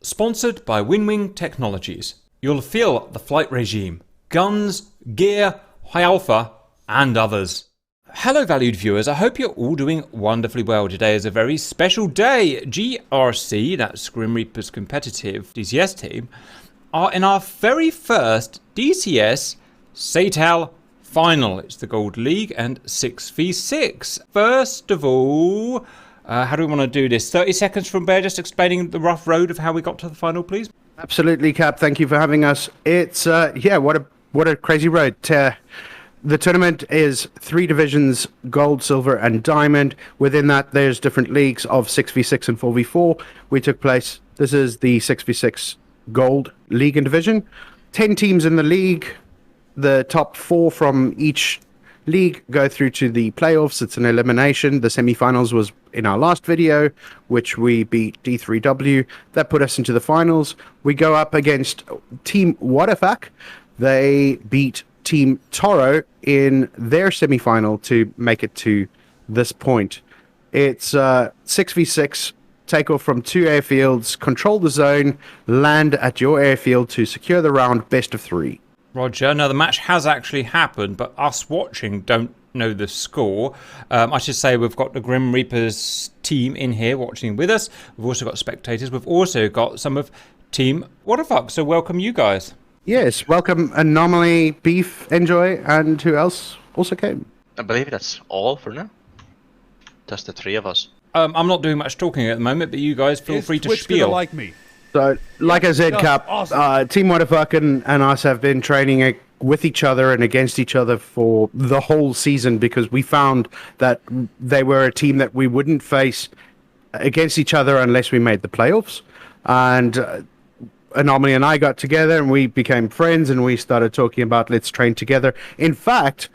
Sponsored by Winwing Technologies. You'll feel the flight regime, guns, gear, high alpha, and others. Hello valued viewers, I hope you're all doing wonderfully well. Today is a very special day. GRC, that's Grim Reaper's competitive DCS team, are in our very first DCS Satal final. It's the Gold League and 6v6. First of all, how do we want to do this? 30 seconds from Bear, just explaining the rough road of how we got to the final, please. Absolutely, Cap. Thank you for having us. It's, what a crazy road. The tournament is 3 divisions, gold, silver, and diamond. Within that, there's different leagues of 6v6 and 4v4. This is the 6v6 gold league and division. 10 teams in the league. The top 4 from each league go through to the playoffs. It's an elimination. The semi-finals was in our last video, which we beat D3W. That put us into the finals. We go up against Team Wadafak. They beat Team Toro in their semi-final to make it to this point. It's 6v6, take off from 2 airfields, control the zone, land at your airfield to secure the round, best of 3. Roger. Now, the match has actually happened, but us watching don't know the score. I should say we've got the Grim Reapers team in here watching with us. We've also got spectators. We've also got some of Team Wadafak. So welcome you guys. Yes, welcome Anomaly, Beef, Enjoy, and who else also came? I believe that's all for now. Just the 3 of us. I'm not doing much talking at the moment, but you guys feel free to Twitch spiel. like me. So, like I said, Cap, awesome. Team Wadafak and us have been training with each other and against each other for the whole season because we found that they were a team that we wouldn't face against each other unless we made the playoffs. And Anomaly and I got together and we became friends and we started talking about let's train together. In fact,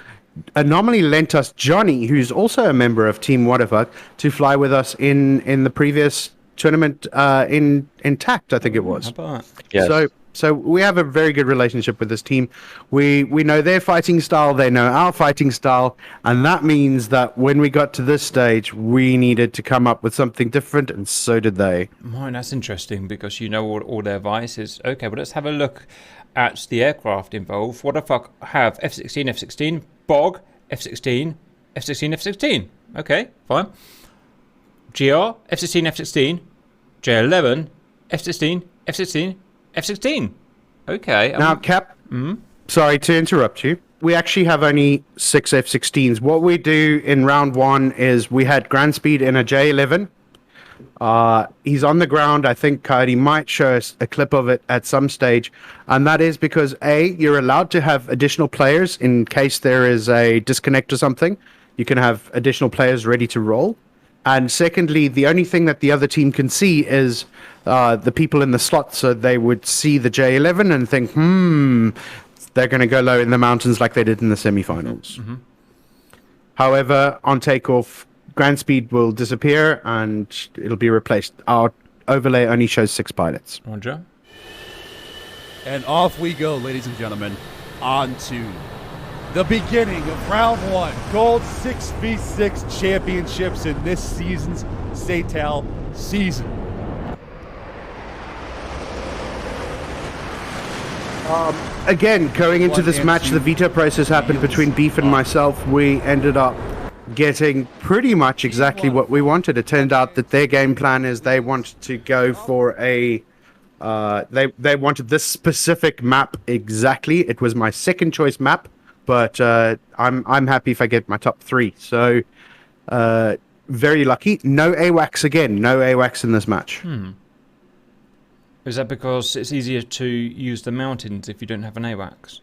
Anomaly lent us Johnny, who's also a member of Team Wadafak, to fly with us in the previous tournament in TACT, I think it was. How about that? Yes. So we have a very good relationship with this team. We know their fighting style, they know our fighting style, and that means that when we got to this stage, we needed to come up with something different, and so did they. Right, that's interesting because you know all their vices. Okay, well let's have a look at the aircraft involved. What the fuck have F-16, F-16, BOG, F-16, F-16, F-16. Okay, fine. GR, F-16, F-16, J11, F-16, F-16, F-16. Okay. Now, Cap, sorry to interrupt you. We actually have only 6 F-16s. What we do in round 1 is we had Grand Speed in a J11. He's on the ground. I think Coyote might show us a clip of it at some stage. And that is because, A, you're allowed to have additional players in case there is a disconnect or something. You can have additional players ready to roll. And secondly, the only thing that the other team can see is the people in the slot. So they would see the J11 and think, they're going to go low in the mountains like they did in the semifinals. Mm-hmm. However, on takeoff, Grand Speed will disappear and it'll be replaced. Our overlay only shows 6 pilots. Roger. And off we go, ladies and gentlemen, on to the beginning of round 1. Gold 6v6 championships in this season's Satal season. Again, going into this match, the veto process happened between Beef and myself. We ended up getting pretty much exactly what we wanted. It turned out that their game plan is they wanted to go for a they wanted this specific map exactly. It was my second choice map, but I'm happy if I get my top 3. So very lucky. No AWACS again. No AWACS in this match. Is that because it's easier to use the mountains if you don't have an AWACS?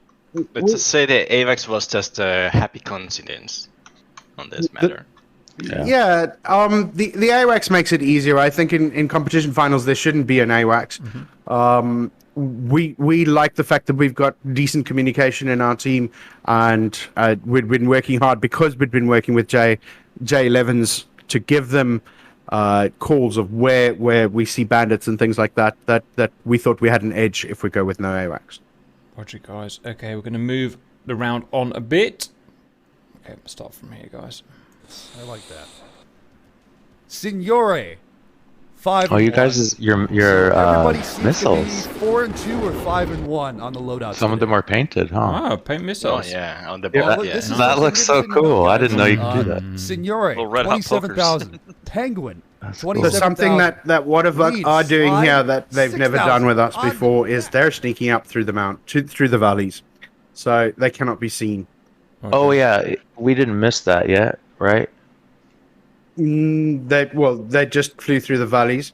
Let's just say the AVAX was just a happy coincidence on this matter. Yeah, the AWACS makes it easier. I think in competition finals there shouldn't be an AWACS. We like the fact that we've got decent communication in our team, and we've been working hard because we've been working with J11s to give them calls of where we see bandits and things like that we thought we had an edge if we go with no AWACS. Roger, guys. Okay, we're going to move the round on a bit. Okay, we'll start from here, guys. I like that. Signore 5. Oh, you guys, your Everybody seems missiles. to be 4 and 2 or 5 and 1 on the loadout. Some of them are painted, huh? Oh, paint Oh missiles. yeah, on the Yeah, ball. that- Yeah. This is That a looks so significant cool. note, I didn't know you could do guys. that. Signore, Little red hot 27,000. Penguin, That's cool. 27,000. So something that Wadafak Leeds, are doing slide, here that they've never 6,000. done with us On- before is they're sneaking up through the through the valleys, so they cannot be seen. Oh yeah, we didn't miss that yet, right? They just flew through the valleys.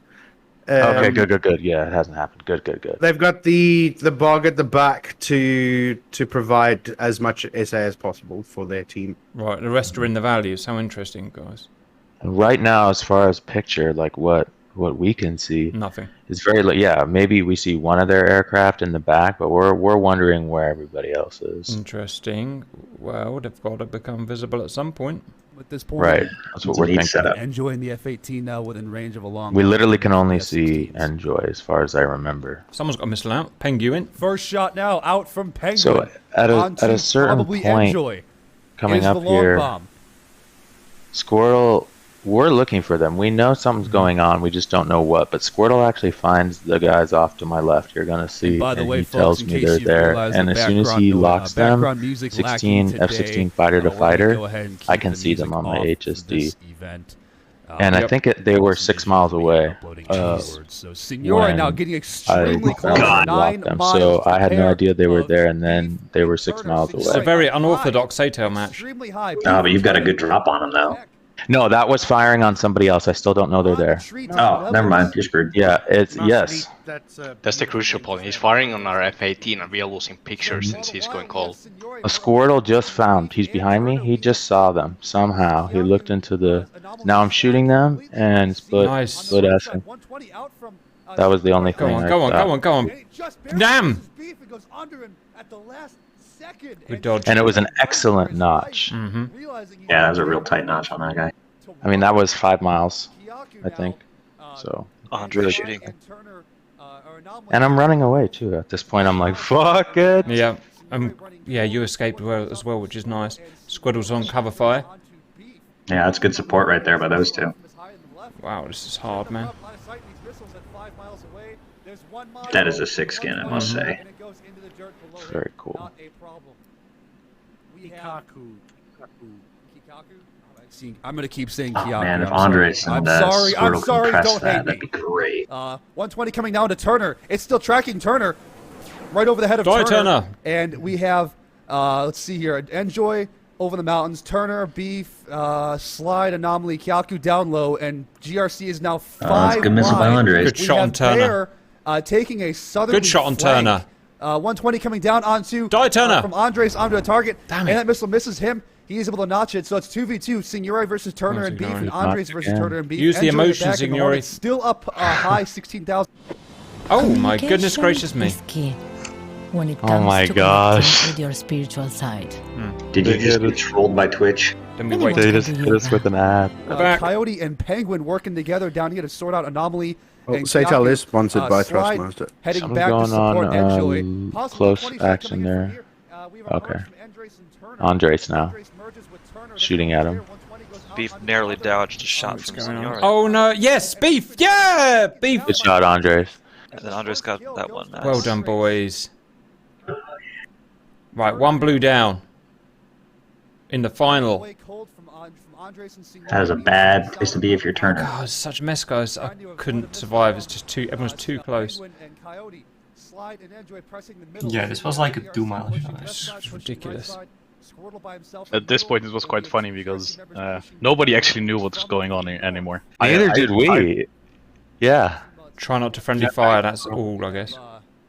Okay, good. Yeah, it hasn't happened. Good. They've got the bog at the back to provide as much SA as possible for their team. Right, the rest are in the valleys. How interesting, guys. Right now, as far as picture, like what we can see, Nothing. is very yeah. Maybe we see one of their aircraft in the back, but we're wondering where everybody else is. Interesting. Well, they've got to become visible at some point. At this point, Right, that's what we're thinking. enjoying the F-18 now within range of a long. We literally can only see Enjoy, as far as I remember. Someone's got a missile out. Penguin. First shot now out from Penguin. So at Onto a certain probably point, Enjoy. coming Is up the long here, bomb. Squirtle, we're looking for them. We know something's going on. We just don't know what. But Squirtle actually finds the guys off to my left. You're gonna see, By the and way, he folks, tells in me case they're you there. realize And the as soon as background he noise- locks them, background music lacking 16 today, F-16 fighter to we're gonna fighter, go ahead and I keep can the see them music on my off HSD. this event. And I Yep. think they were 6 miles away. So Signore now when getting extremely I close. locked 9 them. miles So I had no pair idea they were of there, and then Beef they were and 6 Turner. miles It's a away. very unorthodox Satal match. Extremely high. Oh, but you've got a good drop on them, though. No, that was firing on somebody else. I still don't know they're there. Oh, never mind. You're screwed. Yeah, it's yes. That's the crucial point. He's firing on our F-18 and we are losing pictures since he's going cold. A Squirtle just found. He's behind me. He just saw them somehow. He looked into the. Now I'm shooting them and split asking. That was the only Go thing. on, I go on, thought. go on, go on. Damn! Good dodge. And it was an excellent notch. Mm-hmm. Yeah, that was a real tight notch on that guy. I mean, that was 5 miles, I think. So. Andre shooting. And I'm running away too. At this point, I'm like, fuck it. Yeah. Yeah, you escaped as well, which is nice. Squiddle's on cover fire. Yeah, that's good support right there by those two. Wow, this is hard, man. That is a sick skin, I must say. It's very cool. I'm gonna keep saying Oh Kiaki. man, if I'm sorry. Andres I'm and sorry. I'm Squirtle sorry. can press Don't hate that, me. that'd be great. 120 coming down to Turner. It's still tracking Turner, right over the head of Die, Turner. Turner. And we have, let's see here, Enjoy over the mountains, Turner, Beef, Slide, Anomaly, Kyaku down low, and GRC is now 5 good missile by wide. Andres. Good shot We on have Turner. Bear, taking a southerly Good shot on flank. Turner. 120 coming down onto Die, Turner. from Andres onto a target, Damn and it. that missile misses him. He is able to notch it, so it's 2v2. Signore versus Turner Oh, and Beef, Signore. and Andres Notch versus again. Turner and Beef. Use the Enjoy emotion, back, and the Signore. Hornets still up high, 16,000. Oh my goodness gracious me. Is key when it Oh comes my to gosh. connecting with your spiritual side. Did you They just hit get trolled by Twitch? Then we Anyone wait. They can just do hit us with an ad. back. Coyote and Penguin working together down here to sort out Anomaly. Well, and Satal Kyaku, is sponsored by Slide Thrustmaster. Heading Something back to going support on, Enjoy. Possible close 20 shot action coming in there. from here. We have a Okay. run from Andres and Turner. Andres now. Andres merges with Turner. Shooting at him. 120 goes out Beef onto narrowly the dodged a shot from Going on. Signore. Oh no, yes, Beef, yeah, Beef. Good shot, Andres. And then Andres got that one. Nice. Well done, boys. Right, one blue down. In the final. Away cold from Andres and Signore. That is a bad place to be if you're Turner. God, it's such a mess, guys. I couldn't survive. It's just too. Everyone's too close. Yeah, this was like a 2 mile shot. It's ridiculous. At this point, it was quite funny because nobody actually knew what was going on anymore. Neither did we. Yeah. Try not to friendly fire. That's all, I guess.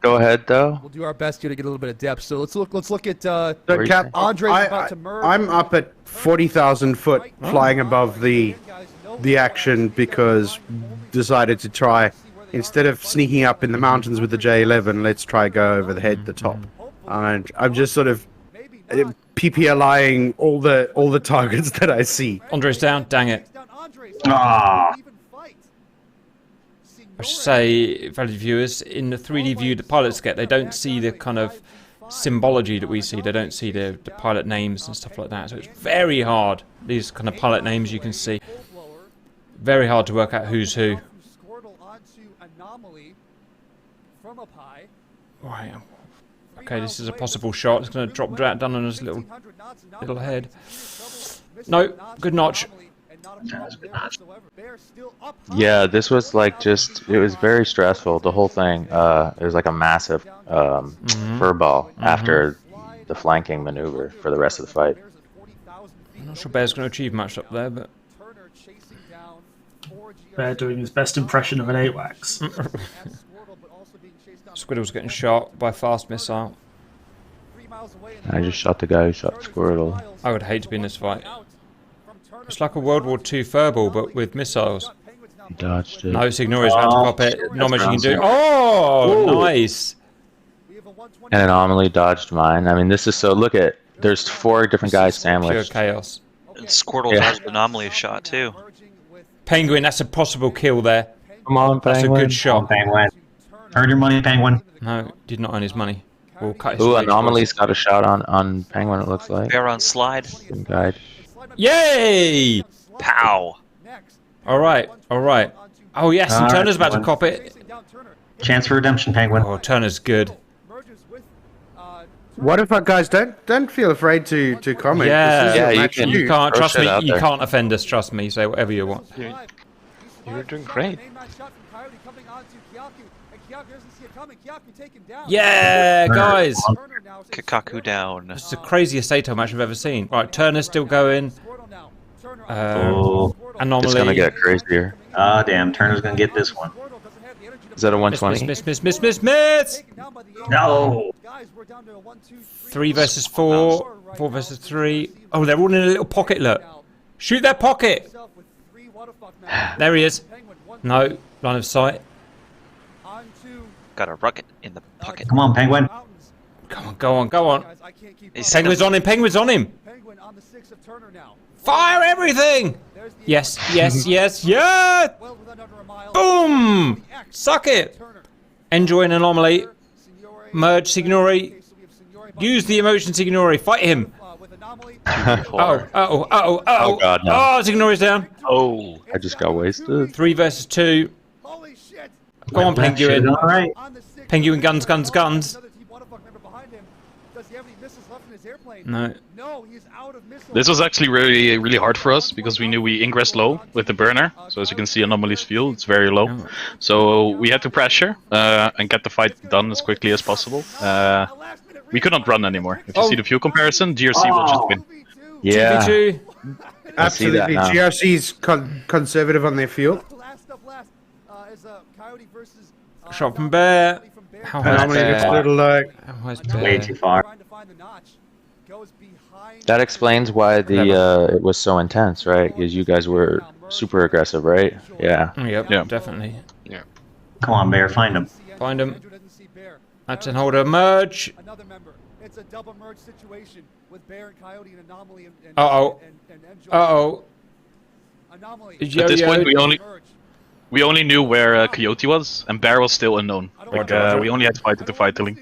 Go ahead, though. We'll do our best here to get a little bit of depth. So let's look at So, Where Cap, is Andres about to merge. I'm up at 40,000 foot flying above the action because decided to try, instead of sneaking up in the mountains with the J11, let's try go over the head, the top. And I'm just sort of PPLIing all the targets that I see. Andres down. Dang it. Ah. I should say, valued viewers, in the 3D view the pilots get, they don't see the kind of symbology that we see. They don't see the pilot names and stuff like that. So it's very hard. These kind of pilot names you can see. Very hard to work out who's who. Right. Okay, this is a possible shot. It's going to drop down on his little head. No, good notch. Yeah, this was like just, it was very stressful, the whole thing. It was like a massive fur ball after the flanking maneuver for the rest of the fight. I'm not sure Bear's going to achieve much up there, but... Bear doing his best impression of an AWACS. Squirtle's getting shot by a fast missile. I just shot the guy who shot Squirtle. I would hate to be in this fight. It's like a World War II furball, but with missiles. He dodged it. No, Signori's around to pop it. Not much you can do. Oh, nice! And Anomaly dodged mine. I mean, this is so, look at, there's 4 different guys Pure sandwiched. chaos. And Squirtle dodged Anomaly a shot too. Penguin, that's a possible kill there. Come on, That's a Penguin. good shot. Penguin. Earn your money, Penguin. No, did not earn his money. We'll cut his Ooh, wage Anomaly's got a shot on Penguin, it looks like. Bear on slide. Good guide. Yay! Pow! Alright, alright. Oh yes, and Alright, Turner's about to Penguin. cop it. Chance for redemption, Penguin. Oh, Turner's good. Wadafak guys, don't feel afraid to comment. Yeah, This is Yeah, a you match can- for You can't, Throw trust shit me, out you there. can't offend us, trust me. Say whatever you want. You're doing great. Yeah, guys! Kikaku down. This is the craziest Satal match I've ever seen. Right, Turner's still going. Oh. Anomaly. It's gonna get crazier. Ah, damn. Turner's gonna get this one. Is that a Miss, 120? miss! No. 3 versus 4. 4 versus 3. Oh, they're all in a little pocket, look. Shoot their pocket! There he is. No, line of sight. Got a rocket in the pocket. Come on, Penguin. Come on, go on, go on. He's seen Penguin's him. on him, Penguin's on him! Fire everything! Yes, yes, yes, yeah! Boom! Suck it! Enjoy an anomaly. Merge Signori. Use the emotion Signori. Fight him. Oh God, no. Oh, Signori's down. Oh. I just got wasted. 3 versus 2. Go on, Penguin. All right. Penguin guns, guns, guns. No. This was actually really hard for us because we knew we ingressed low with the burner. So as you can see, Anomaly's fuel, it's very low. Oh. So we had to pressure and get the fight done as quickly as possible. We could not run anymore. If you see the fuel comparison, GRC will just win. Yeah. 2v2. I see that Absolutely. now. GRC's conservative on their fuel. Shot from Bear. How high is Anomaly looks a Bear? little like... How high is Way Bear? too far. That explains why it was so intense, right? Because you guys were super aggressive, right? Yeah. Yep, Yeah. definitely. Come on, Bear. Find him. Find him. That's an holder. Merge. Another member. It's a double merge situation with Bear and Coyote and Anomaly and Uh-oh. Uh-oh. Anomaly. At this point, we only knew where Coyote was, and Bear was still unknown. Like, we only had to fight it to fight Tilling.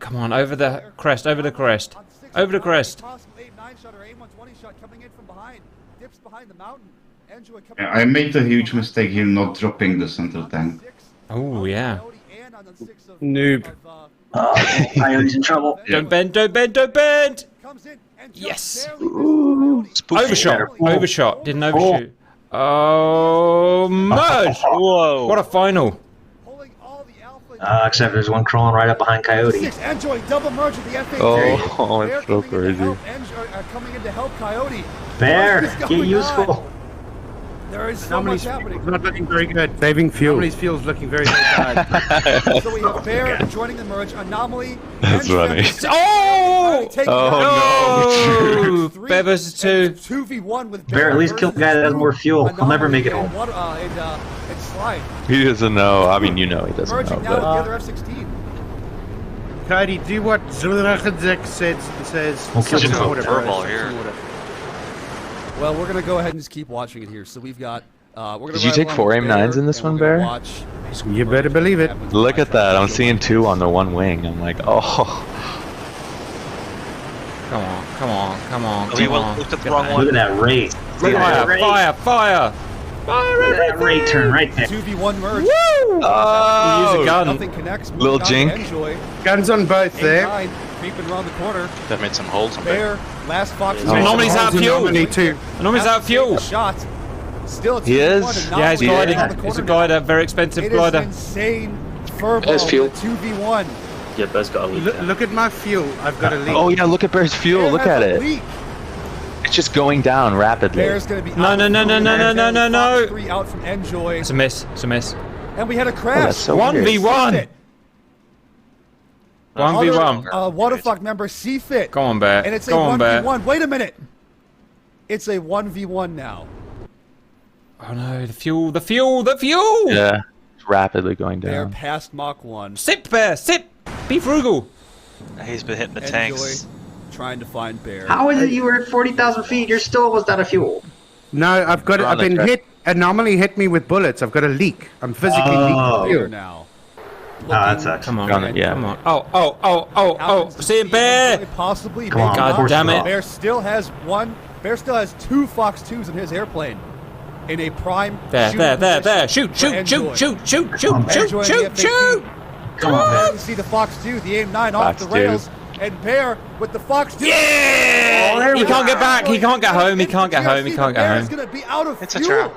Come on, over the crest, over the crest. Over the crest. I made a huge mistake here not dropping the center tank. Oh, yeah. Noob. Coyote's in trouble. Don't bend, don't bend, don't bend! Yes! Overshot, overshot, didn't overshoot. Oh, merge! Whoa. What a final. Except there's one crawling right up behind Coyote. Enjoy double merge with the FA. Oh, it's so crazy. Coming in to help Coyote. Bear, What is get going useful. on? There is so much Anomaly's happening. not looking very good. Saving fuel. Anomaly's fuel's looking very, very bad. So we have Bear joining the merge. Anomaly. That's funny. Oh! Oh, no! Bear versus 2. 2v1 with Bear, at least kill the guy that has more fuel. He'll never make it home. And slide. He doesn't know. I mean, you know he doesn't know. Merging now with the But other F-16. Coyote, do what Zulrachadzek says. We'll kill Just him. go Whatever. furball here. Well, we're gonna go ahead and just keep watching it here. So we've got. We're gonna Did you ride take along 4 with AIM-9s in this and one, we're gonna Bear? watch You better believe it. look at that. I'm seeing 2 on the one wing. I'm like, oh. Come on, come on, come on, Oh, he come on. looked at the Get wrong that. one. Look at that race. Look at that Fire, race. fire, fire! That right turn right there. 2v1 merge. Oh, Use a gun. Nothing connects. Little jink. Enjoy. Guns on both there. A9 creeping around the corner. That made some holes on Bear, last Fox. Anomalies out of fuel. Anomaly too. Anomalies out of fuel. Shot. Still a He 2v1 is? Yeah, he's Anomaly gliding. around the It's a corner glider, very expensive now. glider. It is insane. Furbo, There's fuel. 2v1. Yeah, Bear's got a leak. Look at my fuel. I've got a leak. Oh yeah, look at Bear's fuel. Bear Look has at a it. leak. It's just going down rapidly. Bear's gonna be No, out no, of no, fuel. no, no, no, no, no, Fox no. 3 out from Enjoy. It's a miss. It's a miss. And we had a Oh, crash. that's so weird. 1v1. 1v1. Wadafak member C-Fit. Go on, Bear. And it's a Go on, Bear. 1v1. Wait a minute. It's a 1v1 now. Oh no, the fuel, the fuel, the fuel! Yeah, it's rapidly going They're down. past Mach 1. Sip, Bear, sip! Be frugal! He's been hitting the Enjoy tanks. trying to find Bear. How is it you were at 40,000 feet? You're still almost out of fuel. No, I've got. We're on I've the been track. hit. Anomaly hit me with bullets. I've got a leak. I'm physically Oh. leaking Bear fuel. now. that sucks. Come on, Got it, yeah. come on. Oh, see him, Bear! Possibly. Come on, maybe God not. force damn it. off. Bear still has two Fox 2s in his airplane. In a prime. There, shooting there, there, there! position Shoot, for shoot, shoot, Enjoy. shoot, shoot, shoot, on, shoot, Enjoy shoot, the F-18. shoot! Come on, You man. can see the Fox 2, the AIM-9 off Fox the 2. rails, and Bear with the Fox 2. Yeah! He can't get back, he can't get home, he can't get home, he can't get Bear's home. going to be out of It's a fuel. draw.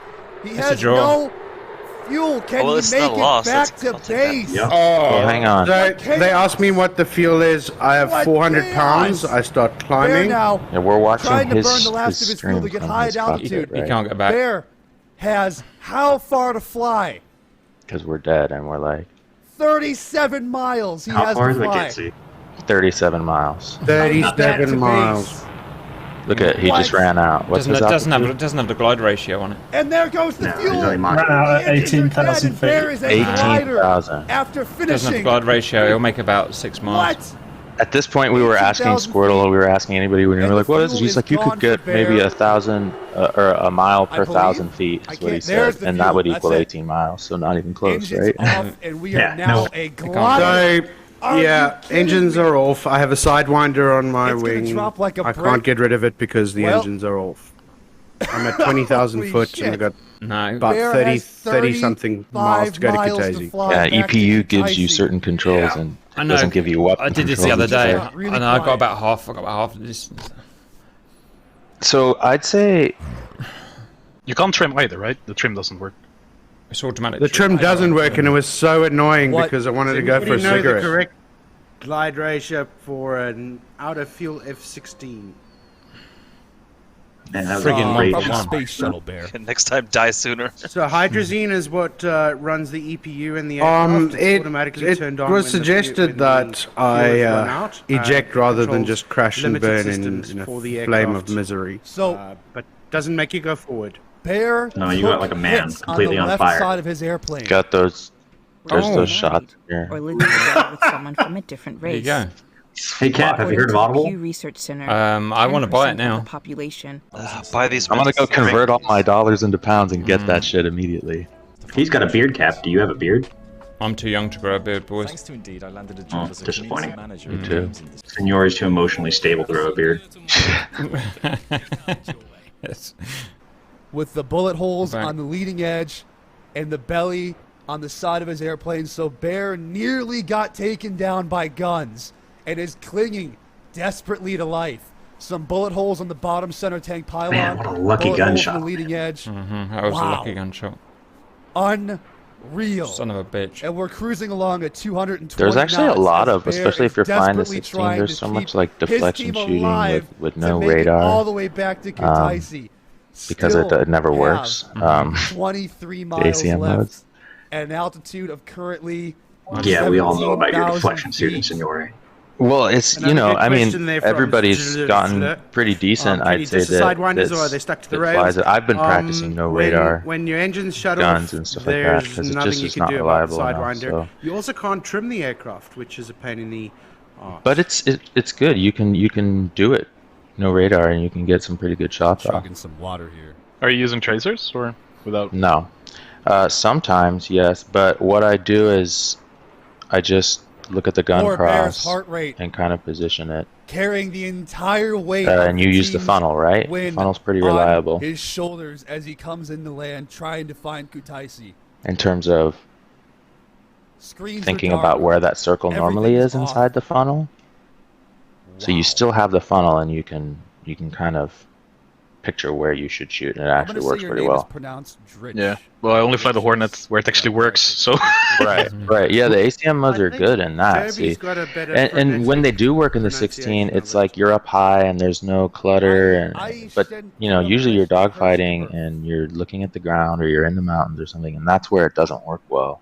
He It's a has draw. no fuel. Can Well, he it's make not it lost, back it's- to I'll take that. base? Yep. Oh, hang on. So they asked me what the fuel is. I have What 400 chaos! pounds. I start Bear climbing. now Yeah, we're watching trying to his, burn the last of his fuel stream to get from high his at altitude. cockpit, He can't get back. Bear has how far to fly? Because we're dead and we're like 37 miles he How has far to is the fly. Gitsy? 37 miles. Back to 37 base. miles. Look at, he just What? ran out. What's his Doesn't altitude? have the glide ratio on it. And there goes the No, fuel. he's only Ran mocking. out at The engines are dead, 18,000 and Bear feet. is a glider 18,000. after Doesn't have the finishing. glide ratio, he'll make about 6 miles. What? At this point, we were asking 18,000 Squirtle, feet. we were asking anybody, we were And like, the what is it? fuel He's is like, you gone could get for maybe Bear. 1,000 or a mile per believe. 1,000 feet, I is what he can't- there's said. the And fuel. that would That's equal it. 18 miles, so not even close, Engines right? off, and we are Yeah, now no. a can't. glider. So Are you yeah, kidding engines me? are off. I have a sidewinder on my It's gonna wing. drop like a I brick. can't get rid of it because the Well- engines are off. I'm at 20,000 Holy foot shit. and I got No. about Bear 30 has something miles to go to 35 miles Kutaisi. fly Yeah, back to EPU gives you Kutaisi. certain controls and I it know. doesn't give you weapon I did this the other controls day, instead. Really and I got quiet. about half. I got about half of this. So I'd say You can't trim either, right? The trim doesn't work. It's automatic. The trim doesn't work and it was so annoying What? because I wanted to Does go for a anybody know the cigarette. correct glide ratio for an out of fuel F-16? Man, that was Friggin' great. one for one. Space shuttle Bear. Next time, die sooner. So hydrazine is what runs the EPU in the aircraft. It's It automatically turned on was when the suggested when the that fuel I is run out. eject it rather than controls just crash and limited burn systems in a for the flame aircraft. of misery. So But doesn't make you go forward. Bear No, you got took like a man, hits completely on on the left fire. side of his airplane. got those, there's Oh. those shots here. Or living together with someone from a different There you race. go. Hey, Cap, have you heard of Audible? Pew Research Center. I want to buy it 10% of now. the population. Buy these. I'm gonna go mints. convert all my dollars into pounds and get that shit immediately. He's got a beard, Cap. Do you have a beard? I'm too young to grow a beard, boys. Thanks to Indeed, I landed a Oh, job as a disappointing. community manager. Me too. Senor is too emotionally stable to grow a beard. Yes. With the bullet holes Right. on the leading edge and the belly on the side of his airplane, so Bear nearly got taken down by guns and is clinging desperately to life. Some bullet holes on the bottom center tank pylon. Man, what a lucky bullet holes gunshot. on the leading edge. That was a Wow. lucky gunshot. Unreal. Son of a bitch. And we're cruising along at 220 There's actually a knots lot as of, Bear especially is if you're flying the desperately 16, trying there's to so keep much like his deflection team shooting alive with to no make it radar. all the way back to Kutaisi. because it Still never works. have 23 miles ACM left modes. at an altitude of currently Yeah, we all know about your 17,000 deflection suit in feet. Senor. Well, it's, you Another know, good I mean, question there from everybody's gotten pretty decent, can you I'd say, just decide that winders or are they stuck to the that rails? flies it. I've been practicing no radar When your engines shut guns off, and stuff like that, there's 'cause it nothing just you is can not do about the reliable enough, sidewinder. so. You also can't trim the aircraft, which is a pain in the arse. But it's good. You can do it, no radar, and you can get some pretty good shots off. Chugging some water here. Are you using tracers or without? No, sometimes yes, but what I do is I just look at the gun Poor Bear's cross heart rate. and kind of position it. Carrying the entire weight And you use the funnel, right? win Funnel's pretty on reliable his shoulders as he comes into land trying to find Kutaisi. in terms of Screens thinking are dark. about where that circle normally Everything's is inside the funnel. So you still have the funnel, and you can kind of picture where you should shoot, and it I'm actually gonna works say your pretty name is well. pronounced Dritch. Yeah. Well, I only fly the Hornet where it actually works, so. Right, right. Yeah, the ACM modes are good in that. See, Kirby's got a better and when they do work in the 16, pronunciation it's of it. like you're up high and there's no clutter, but you know, usually you're dogfighting and you're looking at the ground or you're in the mountains or something, and that's where it doesn't work well.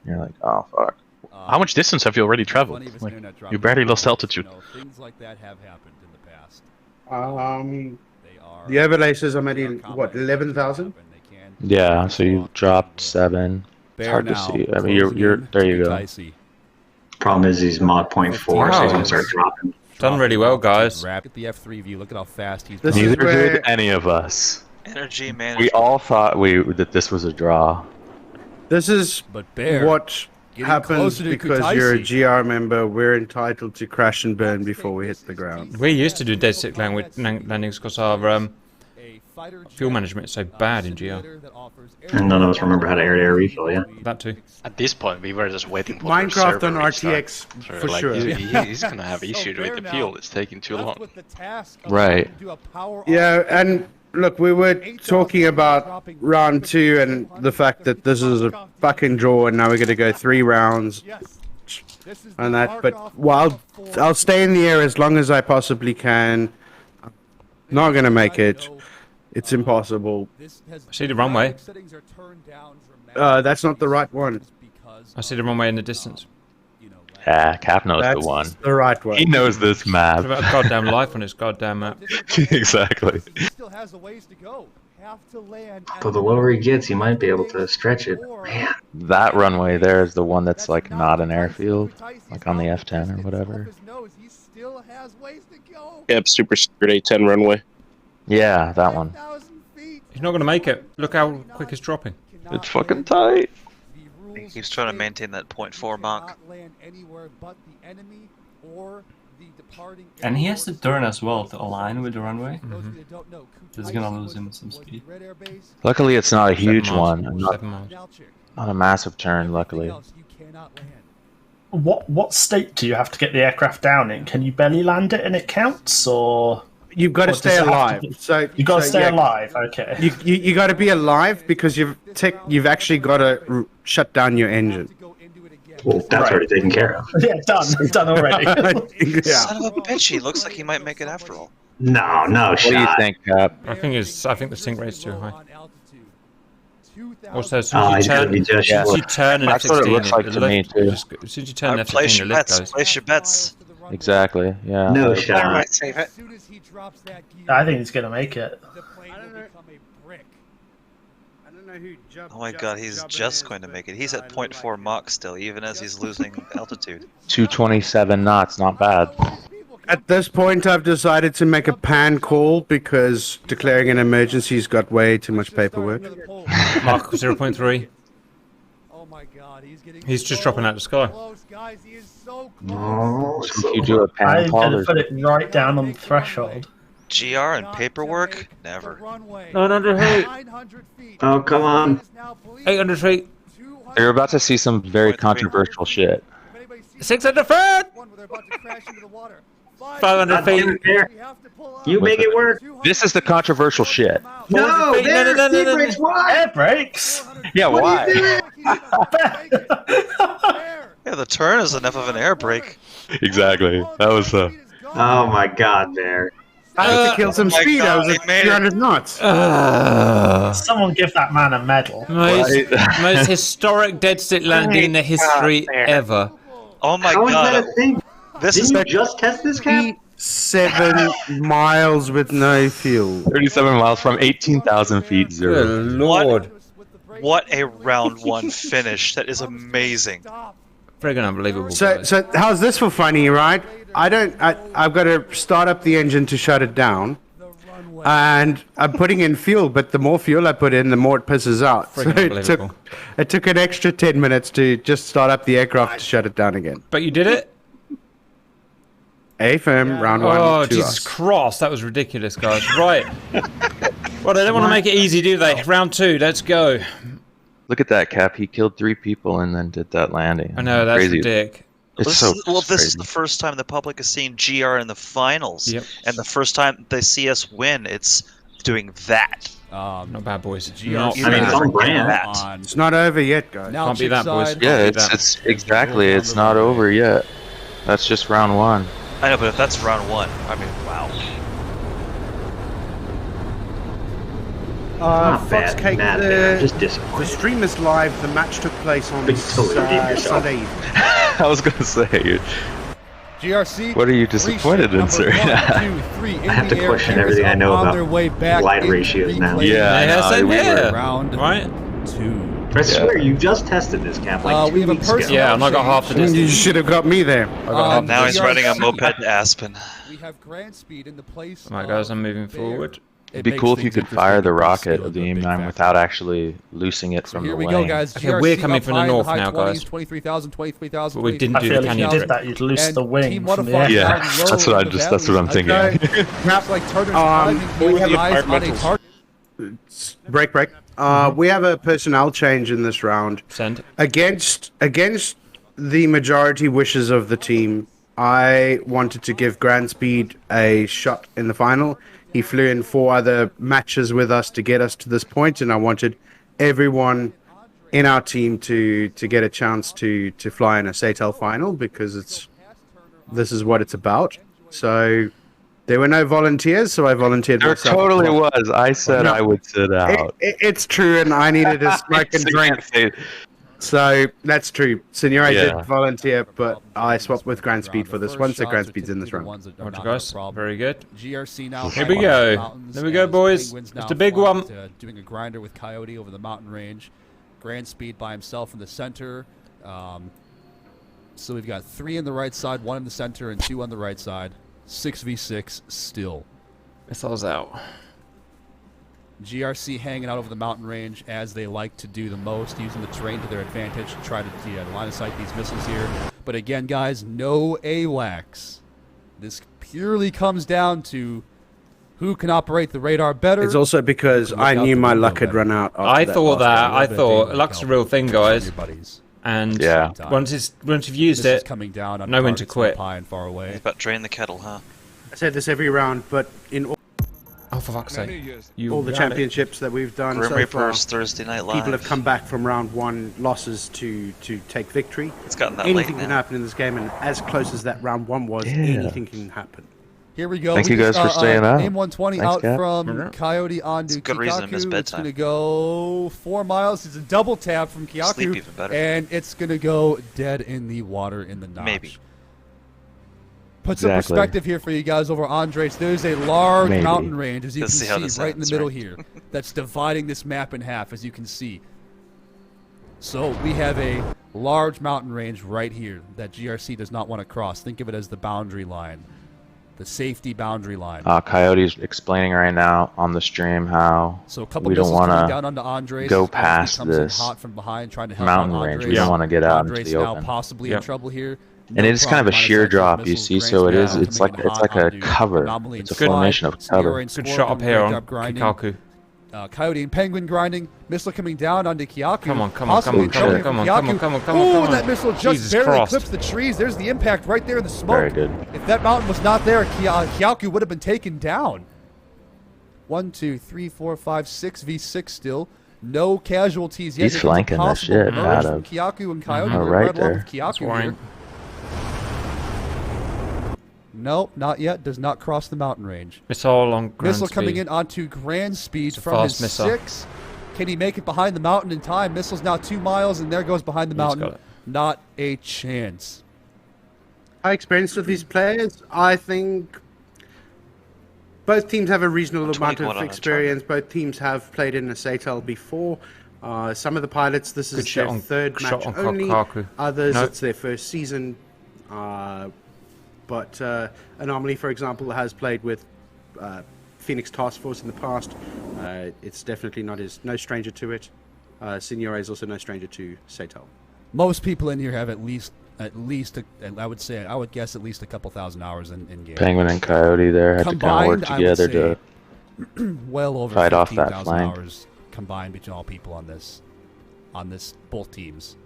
You're like, oh fuck. How much distance have you already traveled? Like, you barely lost altitude. Things like that have happened in the past. The overlay says I'm at what 11,000. Yeah, so you dropped 7. It's hard to see. I mean, you're there. You go. Problem is he's Mach 0.4, so he's gonna start dropping. Done really well, guys. At the F3 view, look at how fast he's This going. is Neither where- did any of us. Energy management. We all thought that this was a draw. This is But Bear, what getting happens closer to because you're a Kutaisi. GR member. We're entitled to crash and burn before we hit the ground. We used to do dead stick landings because our fuel management is so bad in GR. And none of us remember how to air-to-air refill, yeah. That too. At this point, we were just waiting for Minecraft the on server restart. RTX So for like, sure. He's gonna have issues with the fuel. It's taking too long. Right. Yeah, and look, we were talking about round 2 and the fact that this is a fucking draw, and now we're going to go 3 rounds and that. But I'll stay in the air as long as I possibly can. Not going to make it. It's impossible. I see the runway. That's not the right one. I see the runway in the distance. Yeah, Cap knows That's the one. the right one. He knows this map. What about goddamn life on his goddamn map? Exactly. He still has a ways to go. Have to land at But the lower he gets, he might be able to stretch it. Man. That runway there is the one that's like not an airfield, like on the F10 or whatever. He still has ways to go. Yep, super secret A10 runway. Yeah, that one. He's not going to make it. Look how quick it's dropping. It's fucking tight. He's trying to maintain that 0.4 Mach. And he has to turn as well to align with the runway. This is gonna lose him some speed. Luckily, it's not a huge 7 miles. one. Not, 7 miles. not a massive turn, luckily. What state do you have to get the aircraft down in? Can you belly land it and it counts, or You've got to or does stay it have alive. be- So you got to so, stay yeah, alive. Okay. You got to be alive because you've actually got to shut down your engine. Well, that's already taken care of. Yeah, done already. Yeah. Son of a bitch, he looks like he might make it after all. No, no What do you shot. think, Cap? I think the sink rate's too high. Also, as soon Oh, as he's you gotta turn, be just Yeah. as you turn an That's F16, what it looks like the to lift me, too. just- as soon as you turn an Place F16, your the lift bets. goes. Place your bets. Exactly. Yeah. No Player shot. might save it. I think he's gonna make it. Oh my god, he's just going to make it. He's at 0.4 Mach still, even as he's losing altitude. 227 knots, not bad. At this point, I've decided to make a pan call because declaring an emergency's got way too much paperwork. Mark 0.3. Oh my god, He's just dropping out of the sky. No. If you do a pan I'm call, gonna there's put it right down on the threshold. GR and paperwork? Never. 900 feet. Oh, come on. 800 feet. you're about to see some very controversial shit. 600 feet. 500 feet. There. You make it work. This is the controversial shit. No, feet. there. No, no, no, Speed no, no. brakes, why? Air brakes. Yeah, What why? are you doing? Yeah, the turn is enough of an air brake. Exactly. That was Oh my god, there. I had to kill some my speed. I God, was he at made it. 300 knots. Someone give that man a medal. Most historic dead stick landing in the history ever. Oh my How is god. that a thing? This Didn't is you just test this, Cap? 7 miles with no fuel. 37 miles from 18,000 feet, zero. Good lord. what a round one finish. That is amazing. Friggin' unbelievable. So, guys. so how's this for funny, right? I've got to start up the engine to shut it down. And I'm putting in fuel, but the more fuel I put in, the more it pisses out. So it took an extra 10 minutes to just start up the aircraft to shut it down again. But you did it? Firm, round one. Oh, Jesus Christ, that was ridiculous, guys. Right. Well, they don't want to make it easy, do they? Round 2, let's go. Look at that, Cap. He killed 3 people and then did that landing. I know, that's ridiculous. It's this is the first time the public has seen GR in the finals, and the first time they see us win, it's doing that. Not bad, boys. it's on brand. It's not over yet, guys. Can't be that, boys. Yeah, it's exactly. It's not over yet. That's just round 1. I know, but if that's round 1, I mean, wow. Fox Cake, the stream is live. The match took place on Sunday evening. I was gonna say, GRC. What are you disappointed in, sir? 1, 2, 3, I have to question everything I know about glide ratios now. Round right? 2. I swear, you just tested this, Cap, like 2 weeks ago. Yeah, and I got half the distance. You should have got me there. Now he's riding a moped to Aspen. We have grand speed in the place. Alright, guys, I'm moving forward. It'd be cool if you could fire the rocket of the AIM-9 without actually loosing it from the lane. Here we go, guys. Okay, we're coming from the north now, guys. 23,000, 23,000. But we didn't do the canyon if you did that, you'd loose the wing. Yeah, that's what I'm thinking. Perhaps like Break. We have a personnel change in this round. Send. Against the majority wishes of the team, I wanted to give Grand Speed a shot in the final. He flew in 4 other matches with us to get us to this point, and I wanted everyone in our team to get a chance to fly in a Satal final, because this is what it's about. So there were no volunteers, so I volunteered There myself. totally was. I said I would sit out. It's true, and I needed a smoke and drink. So that's true. Senor, I did volunteer, but I swapped with Grand Speed for this one, so Grand Speed's in this round. Roger, guys. Very good. GRC now. Here we go. There we go, boys. It's the big one. Doing a grinder with Coyote over the mountain range. Grand Speed by himself in the center. So we've got 3 on the right side, 1 in the center, and 2 on the right side. 6v6 still. Missiles out. GRC hanging out over the mountain range, as they like to do the most, using the terrain to their advantage to try to line of sight these missiles here. But again, guys, no AWACS. This purely comes down to who can operate the radar better. It's also because I knew my luck had run out. I thought luck's a real thing, guys. And once you've used it, know when to quit. Far away. It's about drain the kettle, huh? I say this every round, but in oh, for fuck's sake! All the championships that we've done Grim so Reaper's far, Thursday Night Live. people have come back from round 1 losses to take victory. It's gotten that anything late can now. happen in this game, and as close as that round 1 was, anything can happen. Here we go. Thank you guys for staying out. AIM 120 Thanks, out Cap. from Coyote onto It's a good reason to miss Kikaku. bedtime. It's going to go 4 miles. It's a double tap from Sleep Kikaku, even better. and it's going to go dead in the water in the notch. Maybe. Put some perspective here for you guys over Andres. There's a large mountain range, as you Let's see how can this see, right in the ends, middle right? here, that's dividing this map in half, as you can see. So we have a large mountain range right here that GRC does not want to cross. Think of it as the boundary line, the safety boundary line. Coyote's explaining right now on the stream how So a couple we don't missiles coming want down onto Andres. to go as he past comes in this hot from behind, trying to help mountain out range. Andres. We don't want to get out into Andres the now open. possibly in trouble here. And it is kind of a sheer drop, you see, so it is. It's like a cover. It's a formation of cover. Good shot up here on Kikaku. Coyote and Penguin grinding. Missile coming down onto Kyaku. Come on. Ooh, that missile just Jesus barely Christ. clips the trees. There's the impact right there in the smoke. Very good. If that mountain was not there, Kyaku would have been taken down. 1, 2, 3, 4, 5, 6v6 still. No casualties yet. He's flanking the shit out of Kyaku and Coyote. right there. Kyaku here. Nope, not yet. Does not cross the mountain range. Missile on Grand Missile Speed. coming in onto Grand Speed from fast his missile. 6. Can he make it behind the mountain in time? Missile's now 2 miles, and there goes behind the mountain. Not a chance. My experience with these players, I think both teams have a reasonable amount of experience. Both teams have played in a Satal before. Some of the pilots, this is their third match only. Others, it's their first season. But Anomaly, for example, has played with Phoenix Task Force in the past. It's definitely no stranger to it. Signore is also no stranger to Satal. Most people in here have at least, and I would guess at least a couple thousand hours in game. Penguin and Coyote there had to kind of work together to well over fight off that 15,000 flank. hours combined between all people on this both teams,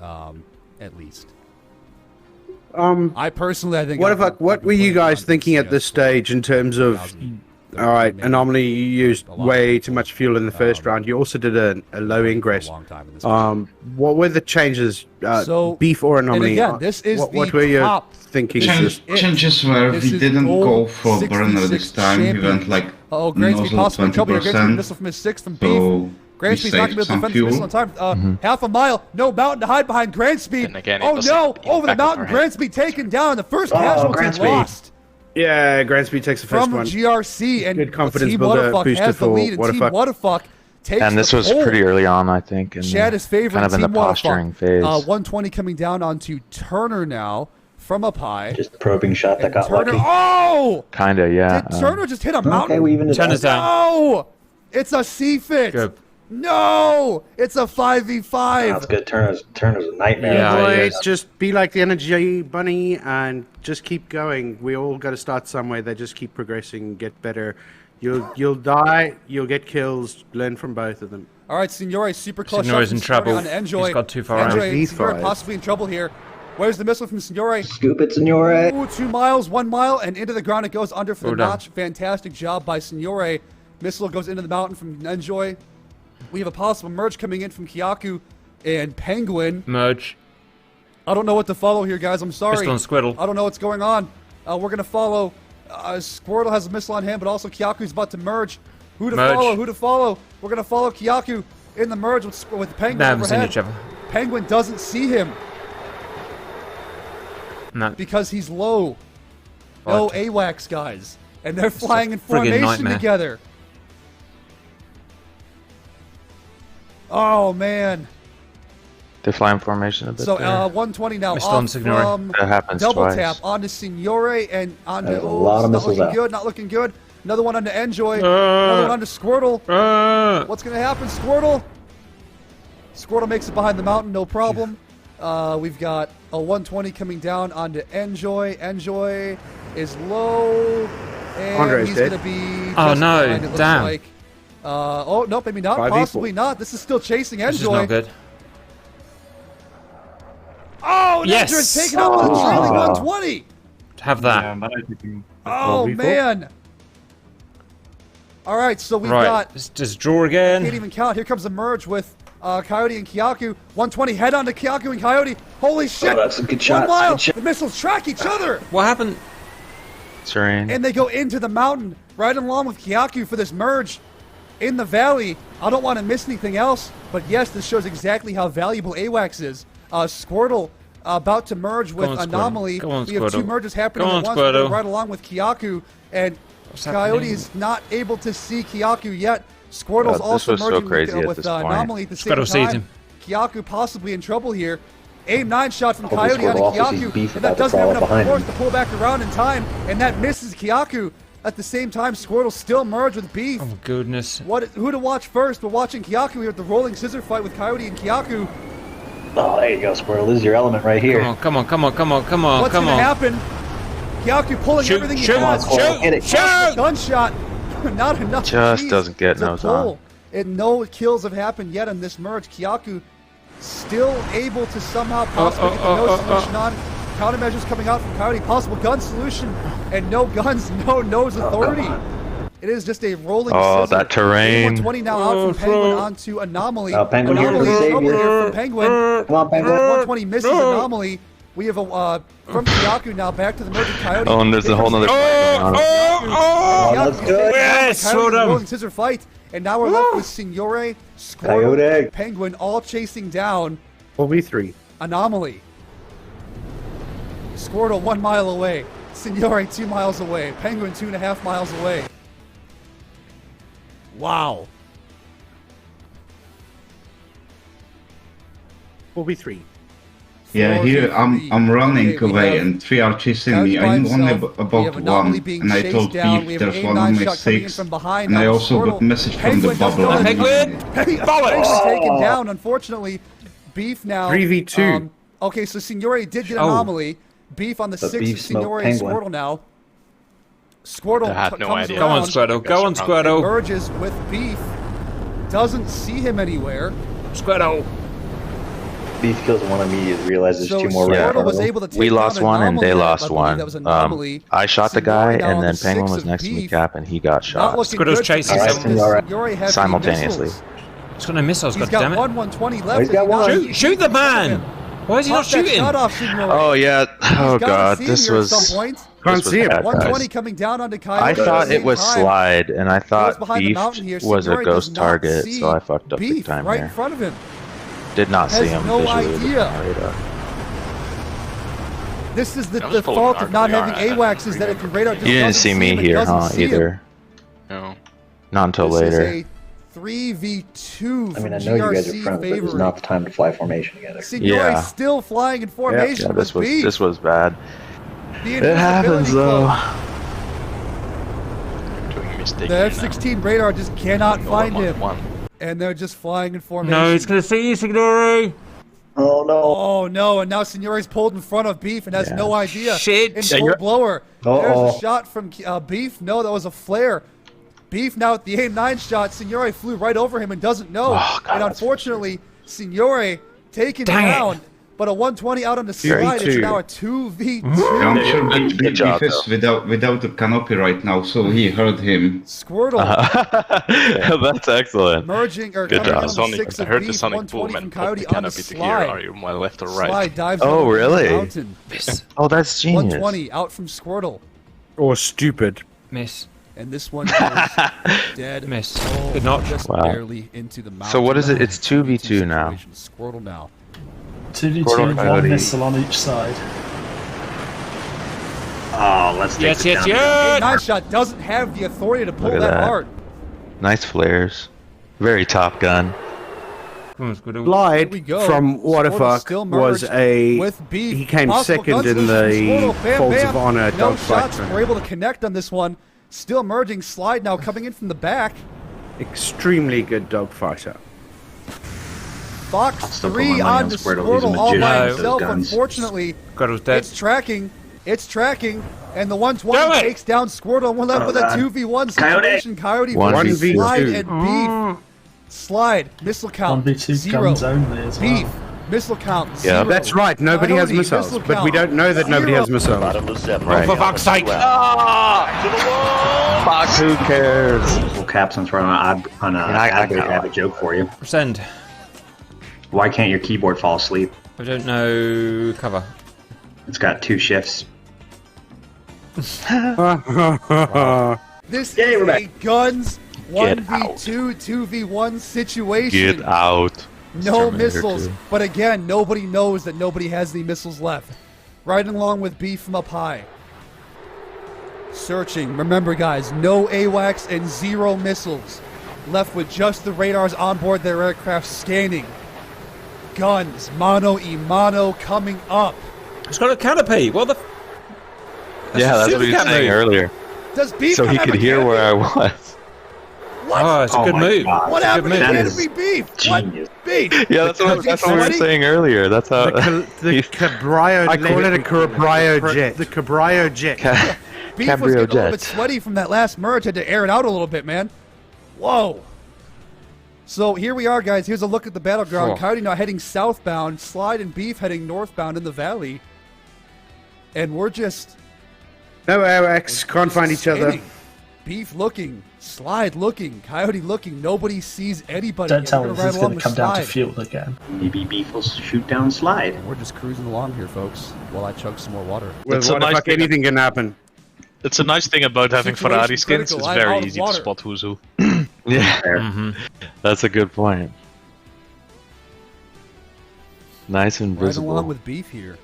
at least. I personally, I think. What were you guys thinking at this stage in terms of? All right, Anomaly, you used way too much fuel in the first round. You also did a low ingress. What were the changes? Beef or Anomaly? And again, this is what were you thinking? Changes where we didn't go for burner this time. We went like Gransby possibly in trouble here. Gransby missile from his 6 from Beef. Gransby's not going to be able to defend this missile in time. Half a mile, no mountain to hide behind Gransby. Again, oh no, over the mountain, Gransby taken down. The first casualty lost. Yeah, Gransby takes the first from one. GRC, and good confidence Team builder Wadafak booster has the for lead, and Team Wadafak takes And this the was pole. pretty early on, I think. In Chad is favoring kind of in Team the posturing Wadafak. phase. 120 coming down onto Turner now from up high. Just a probing shot that got Turner, lucky. Oh! Kinda, yeah. Did Turner just hit a mountain? Okay, we even Turner's down. No! It's a C-fit. Good. No! It's a 5v5. That's good. Turner's a nightmare. Yeah, just be like the energy bunny and just keep going. We all got to start somewhere. They just keep progressing, get better. You'll die, you'll get kills. Learn from both of them. All right, Signore, super close. Signore's in trouble. On Enjoy. He's got too far out. Signore possibly in trouble here. Where's the missile from Signore? Scoop it, Signore. Ooh, 2 miles, 1 mile, and into the ground it goes under for the notch. Fantastic job by Signore. Missile goes into the mountain from Enjoy. We have a possible merge coming in from Kyaku and Penguin. Merge. I don't know what to follow here, guys. I'm sorry. Missile on Squiddle. I don't know what's going on. We're going to follow. Squirtle has a missile on hand, but also Kyaku's about to merge. Who to follow? Who to follow? We're going to follow Kyaku in the merge with Penguin overhead. Each other. Penguin doesn't see him. No. Because he's low. No AWACS, guys. And they're flying in formation together. Oh, man. They fly in formation a bit. So, there. 120 now off from that happens double twice. tap onto Signore and onto a lot of not missiles looking out. good, not looking good. Another one onto Enjoy. Another one onto Squirtle. What's going to happen, Squirtle? Squirtle makes it behind the mountain, no problem. We've got a 120 coming down onto Enjoy. Enjoy is low, and Andre's he's dead. going to be Oh, just no, behind, it looks damn. like. Oh, nope, maybe not. 5v4. Possibly not. This is still chasing Enjoy. This is not good. Oh, and Yes. Enjoy's taken out with a trailing 120. Have that. Yeah, but I think Oh, man. All right, so we've got... Just draw again. Can't even count. Here comes a merge with Coyote and Kyaku. 120 head on to Kyaku and Coyote. Holy shit. that's a good shot. 1 mile. Good shot. The missiles track each other. What happened? Serene. And they go into the mountain right along with Kyaku for this merge in the valley. I don't want to miss anything else, but yes, this shows exactly how valuable AWACS is. Squirtle about to merge with Anomaly. We have 2 merges happening at once. We're going right along with Kyaku, and Coyote is not able to see Kyaku yet. Squirtle's also merging with Anomaly at the same time. Kyaku possibly in trouble here. Aim 9 shot from Coyote onto Kyaku, and that doesn't have enough force to pull back around in time, and that misses Kyaku. At the same time, Squirtle still merged with Beef. Oh, goodness. Who to watch first? We're watching Kyaku here at the rolling scissor fight with Coyote and Kyaku. Oh, there you go, Squirrel. This is your element right here. Come on. What's going to happen? Kyaku pulling everything he has. Shoot! Gunshot. Not enough. Just doesn't get nose on. And no kills have happened yet on this merge. Kyaku still able to somehow possibly get the no solution on. Countermeasures coming out from Coyote. Possible gun solution. And no guns, no nose authority. It is just a rolling scissor. That terrain. 120 now out from Penguin onto Anomaly. Penguin here for the Anomaly savior. here from Penguin. Come on, Penguin. 120 misses Anomaly. We have a from Kyaku now back to the merging Coyote. Oh, and there's a whole nother fight going on. That's good. Yes, rolling scissor fight. And now we're left with Signore, Squirtle, Coyote. Penguin all chasing down 4v3. Anomaly. Squirtle 1 mile away. Signore 2 miles away. Penguin 2.5 miles away. Wow. 4v3. Yeah, here I'm running away and 3 are chasing me. I'm only about 1, and I told Beef there's one on my 6, and I also got message from the bubble. Penguin taken down, unfortunately. Beef now. 3v2. Okay, so Signore did get anomaly. Beef on the 6th, Signore Squirtle now. Squirtle comes Go on, Squirtle. Go on, Squirtle. Merges with Beef. Doesn't see him anywhere. Squirtle. Beef kills one immediately, realizes So 2 more right in front of him. We lost one and they lost one. I shot the guy and then Penguin was next to me, Cap, and he got shot. Squirtle's chasing someone simultaneously. It's got no missiles, He's goddammit. got 120 left. He's got one. Shoot the man! Why is he not shooting? Oh yeah. Oh god, this was. Can't see him. 120 coming down onto Kyle. I thought it was Slide, and I thought Beef was a ghost target, so I fucked up big time right here. in front of him. Did not see him no visually. idea. This is the fault of not having AWACS, is that if your radar just You didn't see me here, huh? Either. No. Not until later. This is a 3v2 I mean, I know you guys are friends, but it's not the time to fly formation together. Signore still flying in formation with Beef. This was bad. The It happens though. The F-16 radar just cannot find him. And they're just flying in formation. No, it's going to see you, Signore. Oh no. Oh no, and now Signore's pulled in front of Beef and has no idea. Shit. In full blower. There's a shot from Beef. No, that was a flare. Beef now with the A9 shot. Signore flew right over him and doesn't know. And unfortunately, Signore taken down. But a 120 out on the slide. It's now a 2v2. I'm sure Beef is without the canopy right now, so he heard him. Squirtle. That's excellent. Merging or good coming job. on the 6 I of heard the Beef, sonic 120 boom from and Coyote popped the on the canopy to gear. Are slide. you my left or right? Slide dives Oh, over the really? mountain. Oh, that's genius. 120 out from Squirtle. Or stupid. Miss. And this one goes dead. Miss. Oh, Good knock. just Wow. barely into the mountain. So what is it? It's 2v2 now. Squirtle now. 2v2 Squirtle with Coyote. 1 missile on each side. Oh, let's take Yes, it yes, down. yes. A9 shot doesn't have the authority to pull Look at that that. hard. Nice flares. Very Top Gun. Here we Slide go. from Squirtle Wadafak still was merged a. with Beef. He came Possible second gun in solution the from Squirtle. Bam, Folds bam. of Honor No dogfight shots. We're tournament. able to connect on this one. Still merging. Slide now coming in from the back. Extremely good dogfighter. I'll Fox still put 3 my money on on the Squirtle. He's a Squirtle all by magician with himself. those guns. Unfortunately, Squirtle's dead. it's tracking. It's tracking. And the 120 takes down Squirtle. We're left with a 2v1 situation. Coyote 1v2. Slide and Beef. Slide. Missile count. 1v2 0. guns only as well. Beef. Missile count. 0. That's right. Nobody has Coyote, missiles, missile but we count, don't know that nobody has missiles. Right. For fuck's sake. Fuck, who cares? Well, Cap, since we're on I have a joke for you. Send. Why can't your keyboard fall asleep? I don't know. Cover. It's got 2 shifts. This Yay, is we're a back. guns Get 1v2, 2v1 situation. Get out. No Terminator missiles. 2. But again, nobody knows that nobody has any missiles left. Riding along with Beef from up high. Searching. Remember, guys, no AWACS and 0 missiles. Left with just the radars on board their aircraft scanning. Guns, mano y mano coming up. It's got a canopy. What the? Yeah, that's what he was super saying canopy. earlier. Does Beef So he have could a hear canopy? where I was. What? Oh, it's a good my move. God. What It's a happened good to move. That is Canopy Beef? genius. What? Beef? Yeah, that's what we were saying earlier. That's how. The Cabrillo. I call it a Cabrillo jet. The Cabrillo jet. Beef was Cabrio getting a little bit jet. sweaty from that last merge. Had to air it out a little bit, man. Whoa. So here we are, guys. Here's a look at the battleground. Oh. Coyote now heading southbound. Slide and Beef heading northbound in the valley. And we're just... No AWACS. Can't find each other. scanning. Beef looking. Slide looking. Coyote looking. Nobody sees anybody. Don't yet. tell We're us gonna it's ride going along to come with down to Slide. fuel again. Maybe Beef will shoot down Slide. We're just cruising along here, folks, while I chug some more water. With It's a what the nice fuck, thing. anything can happen. It's a nice thing about having Situation Ferrari skins. critical. It's I'm out very of easy water. to spot who's who. Yeah. That's a good point. Nice and Right visible. along with Beef here.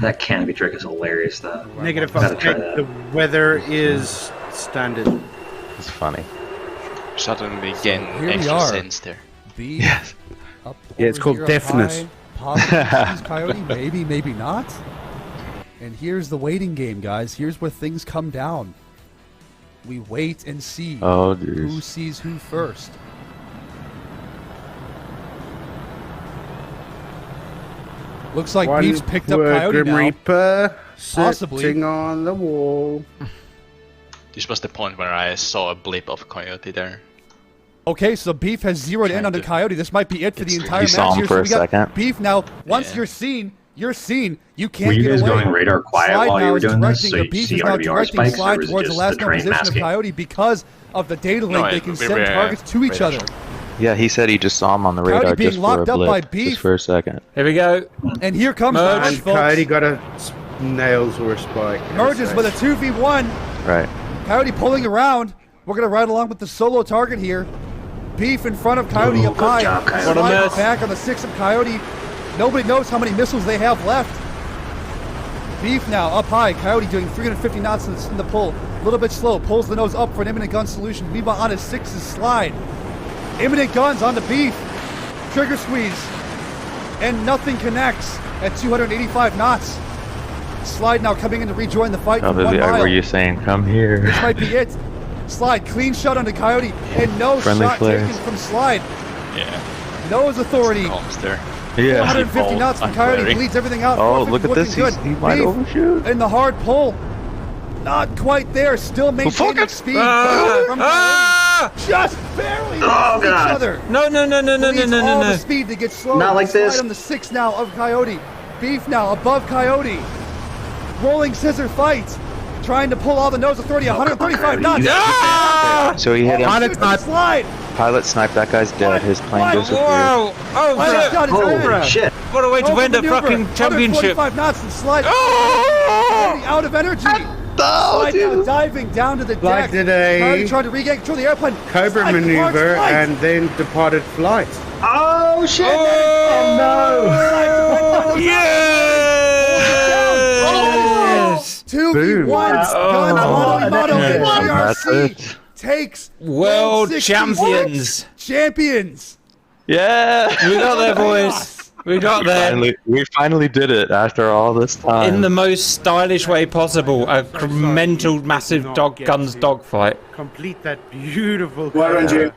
That canopy trick is hilarious, though. Negative Gotta try 5. that. The weather is standard. It's funny. Suddenly gain Here we extra are. sense there. Beef Yes. up Yeah, it's over called here up deafness. high. Possibly sees Coyote, maybe, maybe not. And here's the waiting game, guys. Here's where things come down. We wait and see who sees who first. Looks like Beef's picked up Coyote Grim now. Reaper Possibly. sitting on the wall. This was the point where I saw a blip of Coyote there. Okay, so Beef has zeroed in on the Coyote. This might be it for the entire match saw him here. for So a we got second. Beef now. Once you're seen, you're seen. You can't Were you get guys away. going radar quiet Slide while you now were is doing this? directing So the you Beef see is now RBR directing spikes, or Slide was it towards the just last the known train position of masking? Coyote because of the data link. They can send targets to each other. Yeah, he said he just saw him on the radar Coyote being just for a locked up by blip, Beef. just for a second. Here we go. And here comes Merge. Merge, And folks. Coyote got a nails or a spike. Merges with a 2v1. Right. Coyote pulling around. We're going to ride along with the solo target here. Beef in front of Coyote up high. job, Coyote. What a Slide mess. back on the 6 of Coyote. Nobody knows how many missiles they have left. Beef now up high. Coyote doing 350 knots in the pull. A little bit slow. Pulls the nose up for an imminent gun solution. Meanwhile on his 6's Slide. Imminent guns on the Beef. Trigger squeeze. And nothing connects at 285 knots. Slide now coming in to rejoin the fight from 1 Probably mile. were you saying, come here? This might be it. Slide, clean shot on the Coyote, and no Friendly shot flares. taken from Slide. Yeah. Noah's authority. Almost there. Yeah. 150 knots from Coyote, Unflaring. bleeds everything out. Oh, 450 look at looking this. good. He might Beef overshoot. in the hard pull. Not quite there. Still maintaining speed. From Ah! Coyote. Just barely Oh, missed each God. other. No, no, no, no, no, no, Bleeds no, all no, the no. speed to get slow. Not like Slide this. on the 6 now of Coyote. Beef now above Coyote. Rolling scissor fight. Trying to pull all the nose authority. 135 knots. Ah! So he hit him. Pilot snipe. Slide. Pilot snipe. That guy's dead. His plane disappeared. Wow! Oh, Pilot shit! shot is Holy over. shit. What a way to Over win a maneuver. fucking championship! 145 knots and Slide. Oh! Out of energy. Slide now diving down to the Slide deck. did a Coyote tried to regain control of the airplane. Cobra Slide maneuver departs flight. and then departed flight. Oh shit! Oh, yes! 2v1 guns, mono, That's GRC it. takes World 66 champions! champions. Yeah. We got there, boys. We got there. We finally did it after all this time. In the most stylish way possible. A mental, massive guns dogfight. Complete that beautiful. Well done, Jim.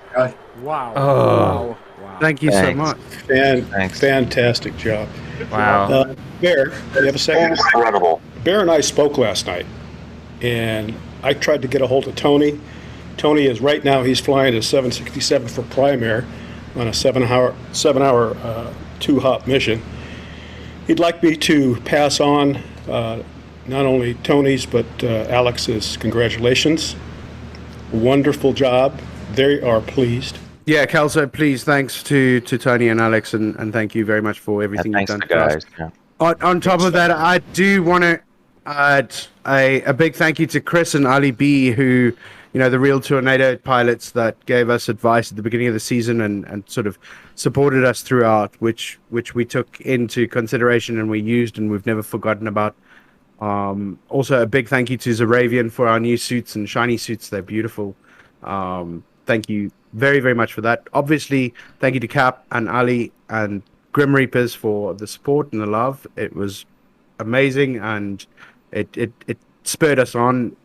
Wow. Oh. Wow. Thank you so Thanks. much. Thanks. Fantastic job. Wow. Bear, you have a second? Incredible. Bear and I spoke last night, and I tried to get a hold of Tony. Tony is right now, he's flying a 767 for Primary on a 7-hour 2-hop mission. He'd like me to pass on not only Tony's but Alex's congratulations. Wonderful job. They are pleased. Yeah, Kelso, please, thanks to Tony and Alex, and thank you very much for everything you've Thanks done to for us. guys. Yeah. On top of that, I do want to add a big thank you to Chris and Ali B, who, you know, the real Tornado pilots that gave us advice at the beginning of the season and sort of supported us throughout, which we took into consideration and we used and we've never forgotten about. Also, a big thank you to Zaravian for our new suits and shiny suits. They're beautiful. Thank you very, very much for that. Obviously, thank you to Cap and Ali and Grim Reapers for the support and the love. It was amazing, and it spurred us on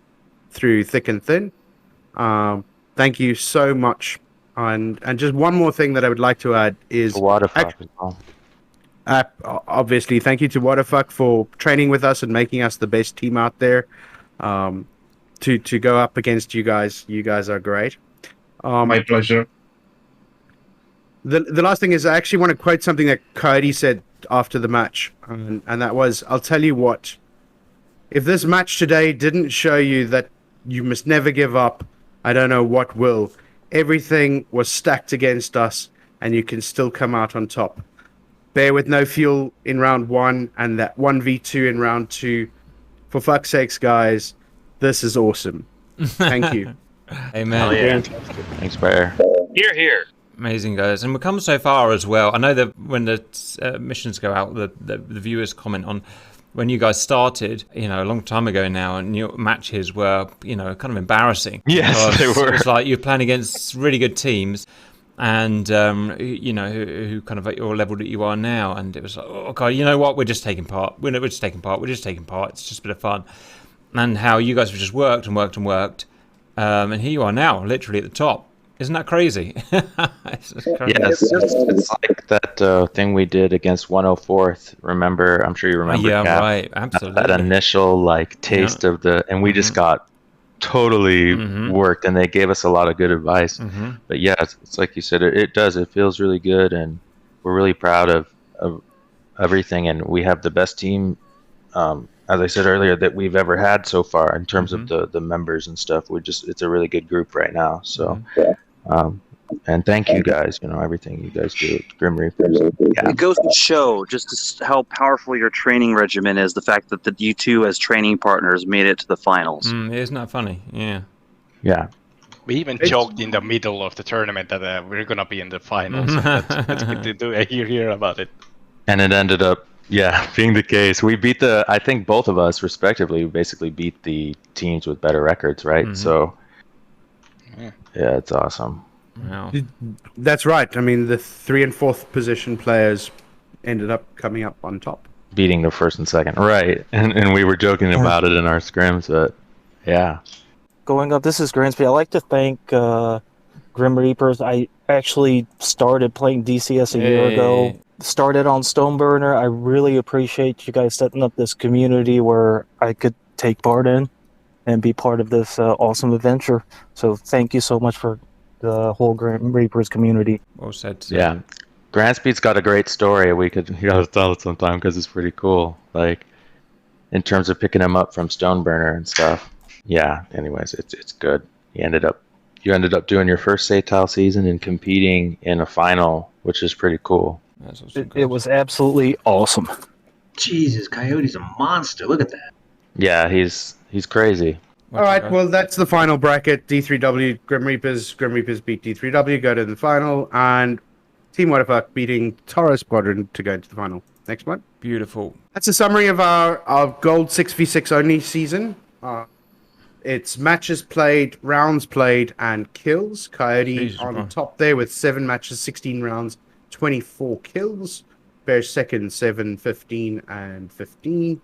through thick and thin. Thank you so much. And just one more thing that I would like to add is Wadafak as well. Obviously, thank you to Wadafak for training with us and making us the best team out there. To go up against you guys are great. My pleasure. The last thing is I actually want to quote something that Coyote said after the match, and that was, I'll tell you what, if this match today didn't show you that you must never give up, I don't know what will. Everything was stacked against us, and you can still come out on top. Bear with no fuel in round 1, and that 1v2 in round 2. For fuck's sakes, guys, this is awesome. Thank you. Amen. Yeah. Thanks, Bear. Here, here. Amazing, guys. And we've come so far as well. I know that when the missions go out, the viewers comment on when you guys started, you know, a long time ago now, and your matches were, you know, kind of embarrassing. Yes, Because they were. It's like you're playing against really good teams, and you know, who kind of at your level that you are now, and it was like, oh god, you know what, we're just taking part. We're just taking part. It's just a bit of fun, and how you guys have just worked and worked and worked, and here you are now, literally at the top. Isn't that crazy? It's crazy. Yes, it's like that thing we did against 104th. Remember? I'm sure you remember. Yeah, Cap, right. Absolutely. That initial like taste of the, and we just got totally worked, and they gave us a lot of good advice. But yeah, it's like you said, it does. It feels really good, and we're really proud of everything, and we have the best team. As I said earlier, that we've ever had so far in terms of the members and stuff. It's a really good group right now. So. And thank you guys, you know, everything you guys do at Grim Reapers. Yeah. It goes to show just how powerful your training regimen is, the fact that you two as training partners made it to the finals. Isn't that funny? Yeah. Yeah. We even joked in the middle of the tournament that we're going to be in the finals. That's good to do. I hear about it. And it ended up, being the case. We beat I think both of us, respectively, basically beat the teams with better records, right? So, yeah, it's awesome. Wow. That's right. I mean, the 3 and 4th position players ended up coming up on top. Beating the 1st and 2nd. Right. And we were joking about it in our scrims, but yeah. Going up, this is Gransby. I'd like to thank Grim Reapers. I actually started playing DCS a year ago. Started on Stoneburner. I really appreciate you guys setting up this community where I could take part in and be part of this awesome adventure. So thank you so much for the whole Grim Reapers community. Well said. Yeah. Granspeed's got a great story. You gotta tell it sometime because it's pretty cool. Like, in terms of picking him up from Stoneburner and stuff. Yeah, anyways, it's good. You ended up doing your first Satal season and competing in a final, which is pretty cool. It was absolutely awesome. Jesus, Coyote's a monster. Look at that. Yeah, he's crazy. All right, well, that's the final bracket. D3W, Grim Reapers. Grim Reapers beat D3W, go to the final, and Team Wadafak beating Taro Squadron to go into the final. Next one. Beautiful. That's a summary of our gold 6v6 only season. It's matches played, rounds played, and kills. Coyote on top there with 7 matches, 16 rounds, 24 kills. Bears second, 7, 15, and 15.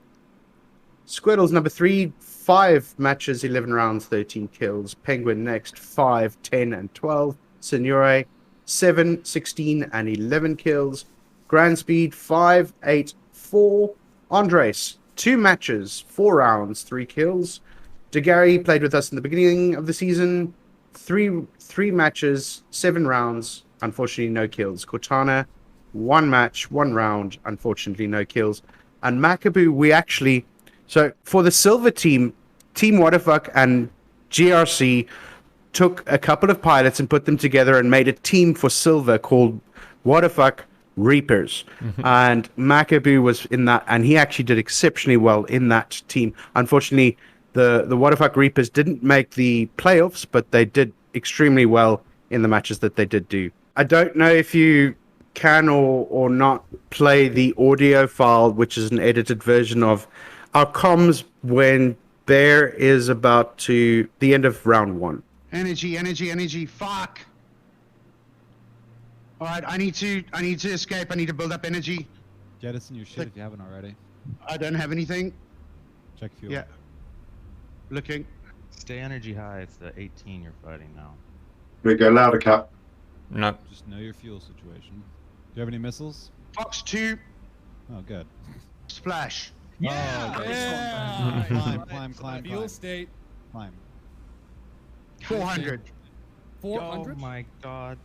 Squirtle's number 3, 5 matches, 11 rounds, 13 kills. Penguin next, 5, 10, and 12. Signore, 7, 16, and 11 kills. Grand Speed, 5, 8, 4. Andres, 2 matches, 4 rounds, 3 kills. DeGary played with us in the beginning of the season. 3 matches, 7 rounds, unfortunately no kills. Cortana, 1 match, 1 round, unfortunately no kills. And Macabu, so for the silver team, Team Wadafak and GRC took a couple of pilots and put them together and made a team for silver called Wadafak Reapers. And Macabu was in that, and he actually did exceptionally well in that team. Unfortunately, the Wadafak Reapers didn't make the playoffs, but they did extremely well in the matches that they did do. I don't know if you can or not play the audio file, which is an edited version of our comms when Bear is about to the end of round 1. Energy, fuck! Alright, I need to escape, I need to build up energy. Jettison your shit if you haven't already. I don't have anything. Check fuel. Yeah. Looking. Stay energy high, it's the 18 you're fighting now. We go louder, Cap. No. Just know your fuel situation. Do you have any missiles? Fox 2. Oh, good. Splash. Yeah! Climb. Fuel state. Climb. 400. 400? Oh my god.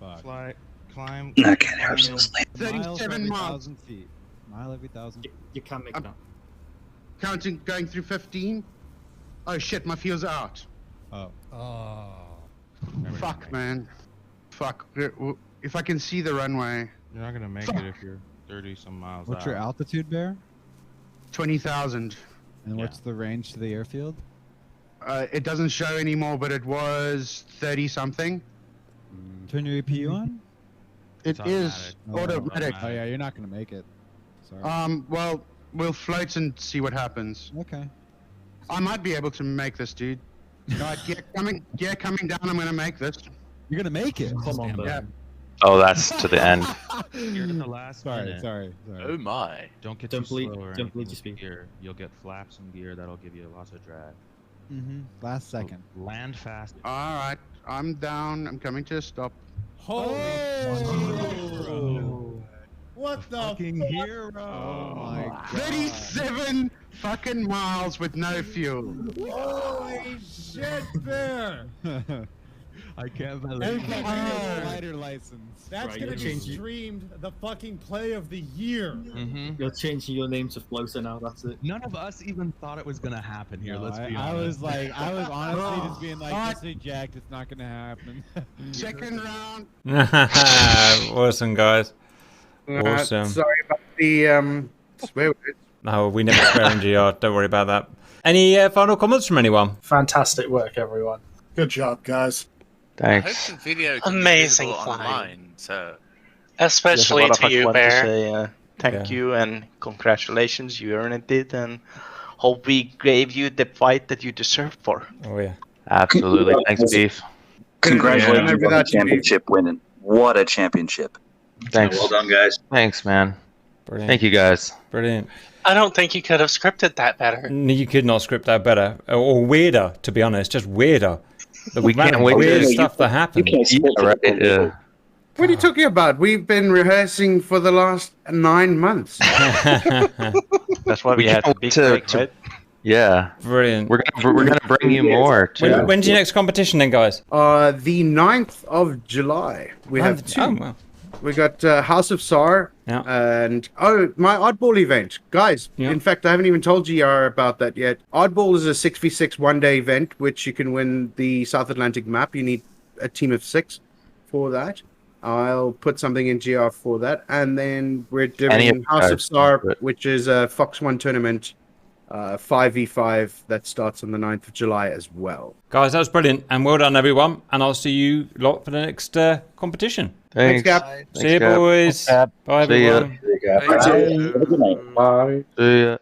Climb. Okay, absolutely. 37 miles. Feet. Mile every 1,000. You can't make it up. Counting, going through 15. Oh shit, my fuels are out. Oh. Fuck, man. Fuck. If I can see the runway. You're not gonna make it if you're 30 some miles What's out. your altitude, Bear? 20,000. And what's the range to the airfield? It doesn't show anymore, but it was 30 something. Turn your EPU on? It is automatic. Oh yeah, you're not gonna make it. Sorry. Well, we'll float and see what happens. Okay. I might be able to make this, dude. Right, gear coming down. I'm gonna make this. You're gonna make it. Come on, yeah. Oh, that's to the end. You're in the last minute. Sorry. Oh my. Don't get Don't too bleed- slow or don't bleed anything your with gear. You'll get flaps and gear that'll give you lots of drag. Last second. Land fast. All right, I'm down. I'm coming to a stop. Holy What the fucking hero? Oh my god. 37 fucking miles with no fuel. Holy shit, Bear! I can't believe And it. a glider license. That's Right, gonna you're be changing- streamed the fucking play of the year. You're changing your name to Floater now, that's it. None of us even thought it was gonna happen here. No, let's be I honest. I was honestly just being like, this is jacked, it's not gonna happen. Second round. Awesome, guys. Awesome. Sorry about the swear words. No, we never swear in GR. Don't worry about that. Any final comments from anyone? Fantastic work, everyone. Good job, guys. Thanks. I hope the video can Amazing be visible flying. online. So Especially Yes, to you, want Bear. to say thank you and congratulations. You earned it, and hope we gave you the fight that you deserved for. Oh yeah, absolutely. Thanks, Beef. Congratulations Yeah. on the championship winning. What a championship. Thanks. Well done, guys. Thanks, man. Brilliant. Thank you, guys. Brilliant. I don't think you could have scripted that better. You could not script that better, or weirder, to be honest, just weirder. The We amount can't of wait weird to- stuff that happened. What are you talking about? We've been rehearsing for the last 9 months. That's why we had the big break, right? Yeah. Brilliant. We're gonna bring you more too. When's your next competition then, guys? The 9th of July. We have two. Oh, wow. We got House of Sar and my Oddball event, guys. In fact, I haven't even told GR about that yet. Oddball is a 6v6 one-day event, which you can win the South Atlantic map. You need a team of 6 for that. I'll put something in GR for that, and then we're doing House of Sar, which is a Fox 1 tournament, 5v5 that starts on the 9th of July as well. Guys, that was brilliant, and well done, everyone. And I'll see you lot for the next competition. Thanks. Cap. See you, boys. Bye, See ya. everyone. Bye. See ya.